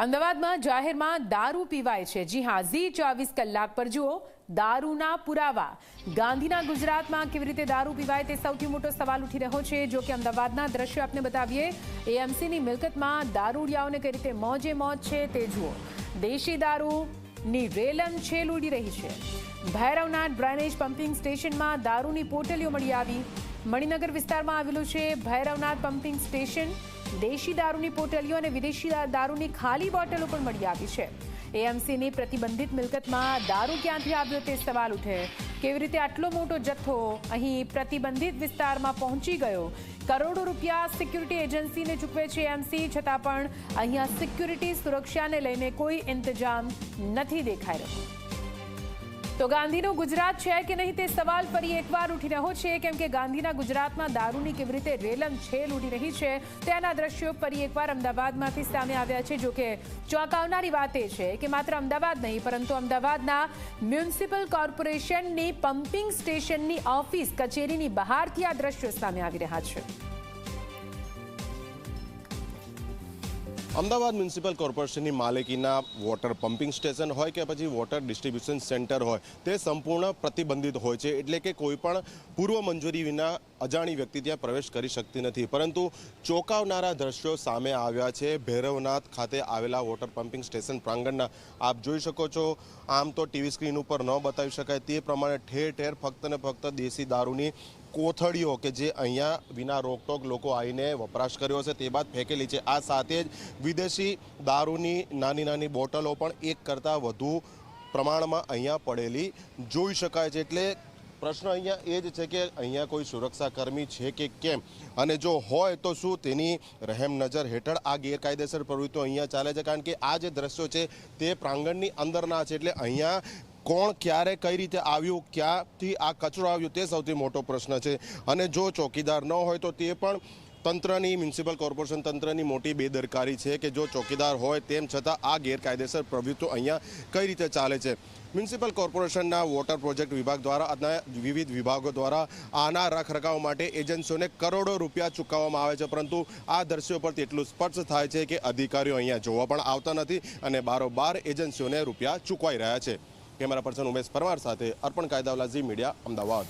અમદાવાદમાં જાહેરમાં દારૂ પીવાય છે। જી હા, ઝી 24 કલાક પર જુઓ દારૂના પુરાવા। ગાંધીના ગુજરાતમાં કેવી રીતે દારૂ પીવાય તે સૌથી મોટો સવાલ ઉઠી રહ્યો છે। જો કે અમદાવાદના દ્રશ્યો આપને બતાવીએ। એએમસીની મિલકતમાં દારૂડિયાઓને કઈ રીતે મોજે મોજ છે તે જુઓ। દેશી દારૂની રેલમ છેલ ઉડી રહી છે। ભૈરવનાથ ડ્રેનેજ પમ્પિંગ સ્ટેશનમાં દારૂની પોટલીઓ મળી આવી। મણિનગર વિસ્તારમાં આવેલું છે ભૈરવનાથ પમ્પિંગ સ્ટેશન। દેશી દારૂની પોટલીઓ અને વિદેશી દારૂની ખાલી બોટલો પણ મળી આવી છે। એએમસીની પ્રતિબંધિત મિલકતમાં દારૂ ક્યાંથી આવ્યો તે સવાલ ઉઠે। કેવી રીતે આટલો મોટો જથ્થો અહીં પ્રતિબંધિત વિસ્તારમાં પહોંચી ગયો? કરોડો રૂપિયા સિક્યુરિટી એજન્સીને ચૂકવે છે એએમસી, છતાં પણ અહીંયા સિક્યુરિટી સુરક્ષાને લઈને કોઈ ઇંતજામ નથી દેખાઈ રહ્યો। તો ગાંધીનું ગુજરાત છે કે નહીં તે સવાલ ફરી એકવાર ઉઠી રહ્યો છે, કેમ કે ગાંધીના ગુજરાતમાં દારૂની કેવી રીતે રેલમ છેલ ઉડી રહી છે તેના દ્રશ્યો ફરી એકવાર અમદાવાદમાંથી સામે આવ્યા છે। જો કે ચોંકાવનારી વાત એ છે કે માત્ર અમદાવાદ નહીં, પરંતુ અમદાવાદના મ્યુનિસિપલ કોર્પોરેશનની પમ્પિંગ સ્ટેશનની ઓફિસ કચેરીની બહારથી આ દ્રશ્યો સામે આવી રહ્યા છે। અમદાવાદ મ્યુનિસિપલ કોર્પોરેશનની માલિકીના વોટર પમ્પિંગ સ્ટેશન હોય કે પછી વોટર ડિસ્ટ્રીબ્યુશન સેન્ટર હોય તે સંપૂર્ણ પ્રતિબંધિત હોય છે। એટલે કે કોઈ પણ પૂર્વ મંજૂરી વિના અજાણી વ્યક્તિ ત્યાં પ્રવેશ કરી શકતી નથી। પરંતુ ચોંકાવનારા દ્રશ્યો સામે આવ્યા છે ભૈરવનાથ ખાતે આવેલા વોટર પમ્પિંગ સ્ટેશન પ્રાંગણના। આપ જોઈ શકો છો, આમ તો ટીવી સ્ક્રીન ઉપર ન બતાવી શકાય તે પ્રમાણે ઠેર ઠેર ફક્ત ને ફક્ત દેશી દારૂની કોથળીઓ કે જે અહીંયા વિના રોકટોક લોકો આવીને વપરાશ કર્યો છે તે બાદ ફેંકેલી છે। આ સાથે જ વિદેશી દારૂની નાની નાની બોટલો પણ એક કરતાં વધુ પ્રમાણમાં અહીંયા પડેલી જોઈ શકાય છે। એટલે પ્રશ્ન અહીંયા એ જ છે કે અહીંયા કોઈ સુરક્ષાકર્મી છે કે કેમ, અને જો હોય તો શું તેની રહેમ નજર હેઠળ આ ગેરકાયદેસર પ્રવૃત્તિઓ અહીંયા ચાલે છે? કારણ કે આ જે દ્રશ્યો છે તે પ્રાંગણની અંદરના છે। એટલે અહીંયા કોણ ક્યારે કઈ રીતે આવ્યું, ક્યાંથી આ કચરો આવ્યો તે સૌથી મોટો પ્રશ્ન છે। અને જો ચોકીદાર ન હોય તો તે પણ તંત્રની, મ્યુનિસિપલ કોર્પોરેશન તંત્રની મોટી બેદરકારી છે કે જો ચોકીદાર હોય તેમ છતાં આ ગેરકાયદેસર પ્રવૃત્તિઓ અહીંયા કઈ રીતે ચાલે છે। મ્યુનિસિપલ કોર્પોરેશનના વોટર પ્રોજેક્ટ વિભાગ દ્વારા અને વિવિધ વિભાગો દ્વારા આના રખરખાવ માટે એજન્સીઓને કરોડો રૂપિયા ચૂકવવામાં આવે છે, પરંતુ આ દ્રશ્યો પરથી એટલું સ્પષ્ટ થાય છે કે અધિકારીઓ અહીંયા જોવા પણ આવતા નથી અને બારોબાર એજન્સીઓને રૂપિયા ચૂકવાઈ રહ્યા છે। કેમેરા પર્સન ઉમેશ પરમાર સાથે અર્પણ કાયદાવાલા, ઝી મીડિયા, અમદાવાદ।